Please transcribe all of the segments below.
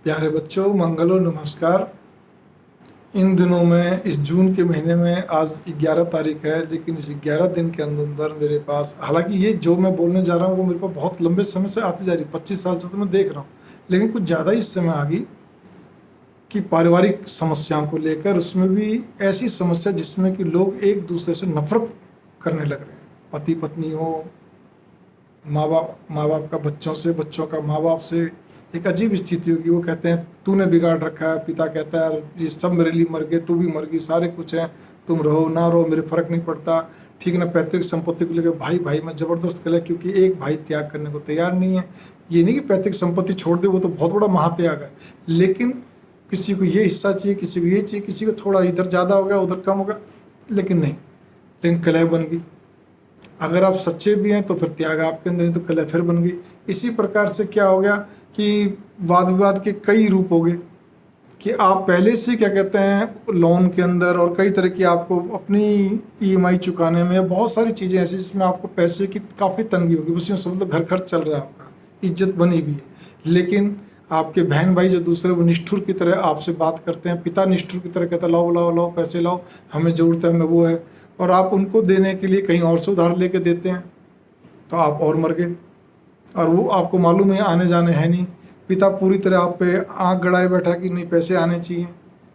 प्यारे बच्चों, मंगलो नमस्कार। इन दिनों में इस जून के महीने में आज 11 तारीख है, लेकिन इस 11 दिन के अंदर मेरे पास, हालांकि ये जो मैं बोलने जा रहा हूँ वो मेरे पास बहुत लंबे समय से आती जा रही, 25 साल से तो मैं देख रहा हूँ, लेकिन कुछ ज़्यादा ही इस समय आ गई कि पारिवारिक समस्याओं को लेकर, उसमें भी ऐसी समस्या जिसमें कि लोग एक दूसरे से नफरत करने लग रहे हैं। पति पत्नी हो, माँ बाप का बच्चों से, बच्चों का माँ बाप से। एक अजीब स्थिति होगी। वो कहते हैं तूने बिगाड़ रखा है, पिता कहता है ये सब मेरे लिए मर गए, तू भी मर गई, सारे कुछ हैं, तुम रहो ना रहो मेरे फर्क नहीं पड़ता। ठीक ना, पैतृक संपत्ति को लेकर भाई भाई में ज़बरदस्त कलह, क्योंकि एक भाई त्याग करने को तैयार नहीं है। ये नहीं कि पैतृक संपत्ति छोड़ दे, वो तो बहुत बड़ा महात्याग है, लेकिन किसी को ये हिस्सा चाहिए, किसी को ये चाहिए, किसी को थोड़ा इधर ज़्यादा हो गया उधर कम हो गया, लेकिन नहीं, लेकिन कलह बन गई। अगर आप सच्चे भी हैं तो फिर त्याग आपके अंदर, नहीं तो कलह फिर बन गई। इसी प्रकार से क्या हो गया कि वाद विवाद के कई रूप हो गए कि आप पहले से क्या कहते हैं लोन के अंदर, और कई तरह की आपको अपनी ईएमआई चुकाने में बहुत सारी चीज़ें ऐसी जिसमें आपको पैसे की काफ़ी तंगी होगी, उसमें समझ लो घर खर्च चल रहा है, आपका इज्जत बनी भी है, लेकिन आपके बहन भाई जो दूसरे वो निष्ठुर की तरह आपसे बात करते हैं, पिता निष्ठुर की तरह कहता है लाओ लाओ लाओ पैसे लाओ, हमें ज़रूरत है, हमें वो है, और आप उनको देने के लिए कहीं और से उधार लेके देते हैं, तो आप और मर गए। और वो आपको मालूम है आने जाने है नहीं, पिता पूरी तरह आप पे आंख गड़ाए बैठा कि नहीं पैसे आने चाहिए,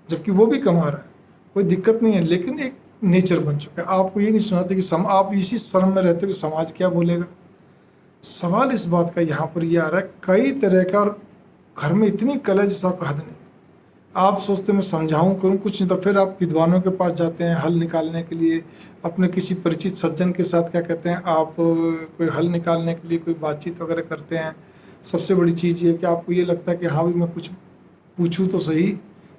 जबकि वो भी कमा रहा है, कोई दिक्कत नहीं है, लेकिन एक नेचर बन चुका है। आपको ये नहीं सुनाते कि आप इसी शर्म में रहते हो कि समाज क्या बोलेगा। सवाल इस बात का यहाँ पर ये आ रहा है कई तरह का, और घर में इतनी कलह जिसका हद नहीं। आप सोचते मैं समझाऊं करूं कुछ नहीं, तो फिर आप विद्वानों के पास जाते हैं हल निकालने के लिए, अपने किसी परिचित सज्जन के साथ क्या कहते हैं आप कोई हल निकालने के लिए कोई बातचीत वगैरह करते हैं। सबसे बड़ी चीज़ ये कि आपको ये लगता है कि हाँ भाई मैं कुछ पूछूं तो सही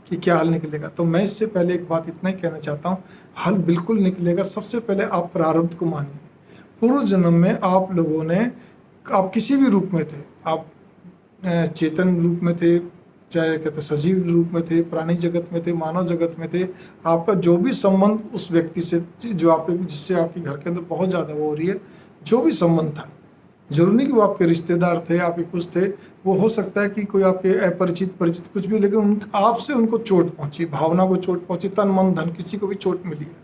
कि क्या हल निकलेगा। तो मैं इससे पहले एक बात इतना ही कहना चाहता हूँ, हल बिल्कुल निकलेगा। सबसे पहले आप प्रारब्ध को मानिए। पूर्व जन्म में आप लोगों ने, आप किसी भी रूप में थे, आप चेतन रूप में थे, चाहे कहते सजीव रूप में थे, प्राणी जगत में थे, मानव जगत में थे, आपका जो भी संबंध उस व्यक्ति से जो आपके, जिससे आपके घर के अंदर बहुत ज़्यादा वो हो रही है, जो भी संबंध था, जरूरी नहीं कि वो आपके रिश्तेदार थे, आपके कुछ थे, वो हो सकता है कि कोई आपके अपरिचित परिचित कुछ भी, लेकिन आपसे उनको चोट पहुंची, भावना को चोट पहुंची, तन मन धन किसी को भी चोट मिली है,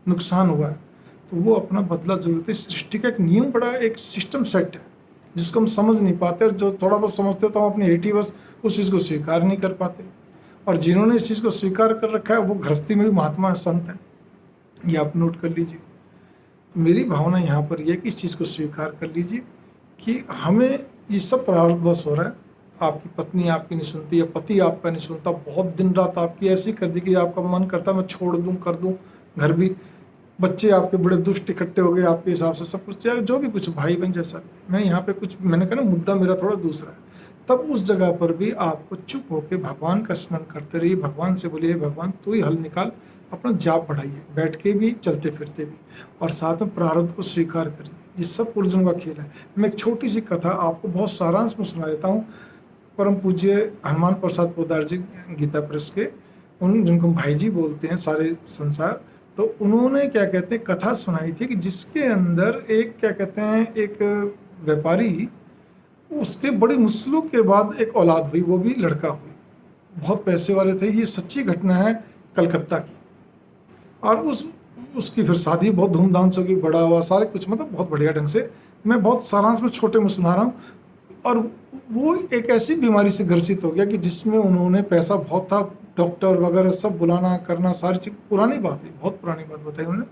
नुकसान हुआ है, तो वो अपना बदला जरूरत है। सृष्टि का एक नियम, बड़ा एक सिस्टम सेट है जिसको हम समझ नहीं पाते, और जो थोड़ा बहुत समझते तो हम अपनी हेठी बस उस चीज़ को स्वीकार नहीं कर पाते। और जिन्होंने इस चीज़ को स्वीकार कर रखा है वो गृहस्थी में भी महात्मा संत हैं, ये आप नोट कर लीजिए। मेरी भावना यहाँ पर यह कि इस चीज़ को स्वीकार कर लीजिए कि हमें ये सब प्रारब्धवश हो रहा है। आपकी पत्नी आपकी नहीं सुनती, या पति आपका नहीं सुनता, बहुत दिन रात आपकी ऐसी कर दी कि आपका मन करता मैं छोड़ दूँ, कर दूँ घर भी, बच्चे आपके बड़े दुष्ट इकट्ठे हो गए आपके हिसाब से, सब कुछ जो भी कुछ भाई बहन जैसा। मैं यहाँ पे कुछ, मैंने कहा ना मुद्दा मेरा थोड़ा दूसरा है। तब उस जगह पर भी आपको चुप होकर भगवान का स्मरण करते रहिए, भगवान से बोलिए भगवान तू ही हल निकाल, अपना जाप बढ़ाइए, बैठ के भी चलते फिरते भी, और साथ में प्रारब्ध को स्वीकार करिए। ये सब पुरजों का खेल है। मैं एक छोटी सी कथा आपको बहुत सारांश में सुना देता हूँ। परम पूज्य हनुमान प्रसाद पोद्दार जी, गीता प्रेस के, उन जिनको भाई जी बोलते हैं सारे संसार, तो उन्होंने क्या कहते हैं कथा सुनाई थी कि जिसके अंदर एक क्या कहते हैं एक व्यापारी, उसके बड़ी मुश्किलों के बाद एक औलाद हुई, वो भी लड़का हुई, बहुत पैसे वाले थे। ये सच्ची घटना है कलकत्ता की। और उसकी फिर शादी बहुत धूमधाम से होगी, बड़ा हुआ, सारे कुछ, मतलब बहुत बढ़िया ढंग से। मैं बहुत सारांश में छोटे में सुना रहा हूँ। और वो एक ऐसी बीमारी से ग्रसित हो गया कि जिसमें उन्होंने पैसा बहुत था, डॉक्टर वगैरह सब बुलाना करना, सारी चीज़, पुरानी बात है, बहुत पुरानी बात बताई उन्होंने,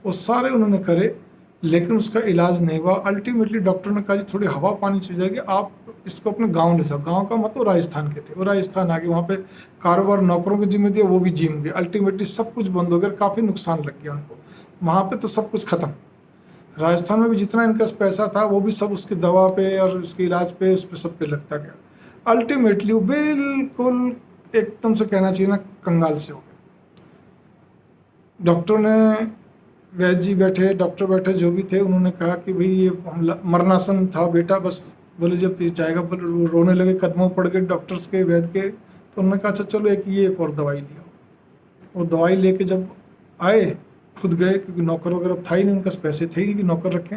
वो सारे उन्होंने करे, लेकिन उसका इलाज नहीं हुआ। अल्टीमेटली डॉक्टर ने कहा जी थोड़ी हवा पानी चल जाएगी, आप इसको अपने गांव ले जाओ। गांव का मतलब राजस्थान के थे, वो राजस्थान आ गए, वहाँ पे कारोबार नौकरों की जिम्मे दिया, वो भी जिम गए। अल्टीमेटली सब कुछ बंद हो गया, काफ़ी नुकसान लग गया उनको। वहाँ पे तो सब कुछ खत्म। राजस्थान में भी जितना इनका पैसा था वो भी सब उसकी दवा पे और उसके इलाज पे, उस पर सब पे लगता गया। अल्टीमेटली वो बिल्कुल एकदम से कहना चाहिए ना कंगाल से हो गए। डॉक्टर ने, वैद्य जी बैठे, डॉक्टर बैठे, जो भी थे, उन्होंने कहा कि भाई ये मरणासन था बेटा, बस। बोले जब तो जाएगा, बोले रोने लगे, कदमों पड़ गए डॉक्टर्स के, वैद्य के। तो उन्होंने कहा अच्छा चलो एक और दवाई लिया। वो दवाई लेके जब आए, खुद गए, क्योंकि नौकर वगैरह था ही नहीं, उनके पास पैसे थे ही नहीं कि नौकर रखें।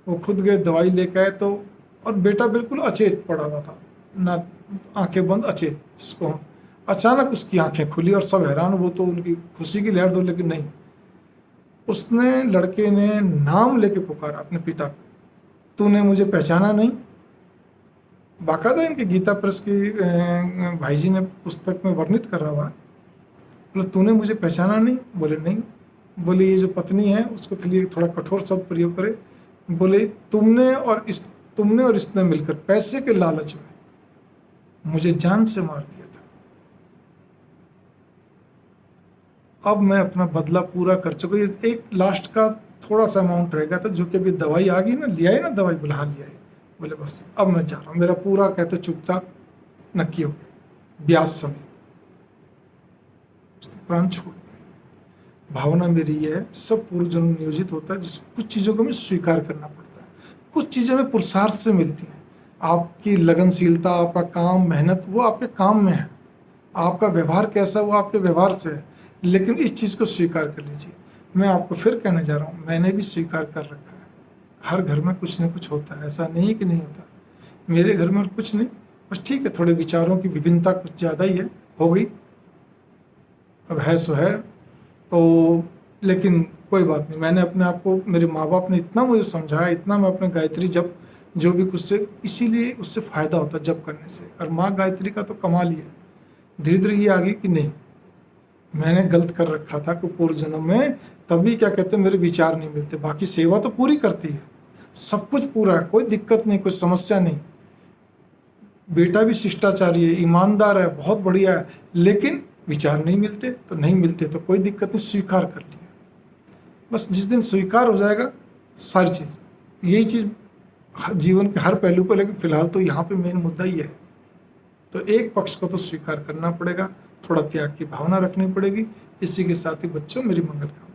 वो खुद गए, दवाई लेके आए, तो और बेटा बिल्कुल अचेत पड़ा हुआ था, ना आंखें बंद अचेत, जिसको हम, अचानक उसकी आंखें खुली और सब हैरान। वो तो उनकी खुशी की लहर दो, लेकिन नहीं, उसने, लड़के ने नाम लेके पुकारा अपने पिता को, तूने मुझे पहचाना नहीं। बाकायदा इनके गीता प्रेस की भाई जी ने पुस्तक में वर्णित करा हुआ है। बोले तूने मुझे पहचाना नहीं? बोले नहीं। बोले ये जो पत्नी है उसको के लिए थोड़ा कठोर शब्द प्रयोग करे। बोले तुमने और इसने मिलकर पैसे के लालच में मुझे जान से मार दिया था। अब मैं अपना बदला पूरा कर चुका। ये एक लास्ट का थोड़ा सा अमाउंट रह गया था, जो कि अभी दवाई आ गई ना, लिया है ना दवाई? बोले हाँ लिया है। बोले बस अब मैं जा रहा हूँ, मेरा पूरा कहते चुकता नक्की हो गया, ब्याज समेत। उसने प्राण छोड़ दिया। भावना मेरी ये है, सब पूर्वजन्म नियोजित होता है, जिस कुछ चीज़ों को हमें स्वीकार करना पड़ता है, कुछ चीज़ें हमें पुरुषार्थ से मिलती हैं। आपकी लगनशीलता, आपका काम, मेहनत, वो आपके काम में है। आपका व्यवहार कैसा, वो आपके व्यवहार से है। लेकिन इस चीज़ को स्वीकार कर लीजिए। मैं आपको फिर कहने जा रहा हूँ, मैंने भी स्वीकार कर रखा है। हर घर में कुछ न कुछ होता है, ऐसा नहीं है कि नहीं होता। मेरे घर में कुछ नहीं, बस ठीक है, थोड़े विचारों की विभिन्नता कुछ ज़्यादा ही है, हो गई, अब है सो है। तो लेकिन कोई बात नहीं, मैंने अपने आप को, मेरे माँ बाप ने इतना मुझे समझाया, इतना मैं अपने गायत्री जप जो भी कुछ से, इसीलिए उससे फ़ायदा होता है जप करने से। और माँ गायत्री का तो कमाल ही है। धीरे धीरे ये आ गई कि नहीं, मैंने गलत कर रखा था कि पूर्व जन्म में, तभी क्या कहते हैं मेरे विचार नहीं मिलते। बाकी सेवा तो पूरी करती है, सब कुछ पूरा है, कोई दिक्कत नहीं, कोई समस्या नहीं। बेटा भी शिष्टाचारी है, ईमानदार है, बहुत बढ़िया है, लेकिन विचार नहीं मिलते तो नहीं मिलते, तो कोई दिक्कत नहीं, स्वीकार कर लिया। बस जिस दिन स्वीकार हो जाएगा सारी चीज़, यही चीज़ जीवन के हर पहलू पर, लेकिन फिलहाल तो यहाँ पे मेन मुद्दा ही है। तो एक पक्ष को तो स्वीकार करना पड़ेगा, थोड़ा त्याग की भावना रखनी पड़ेगी। इसी के साथ ही बच्चों, मेरी मंगल कामना।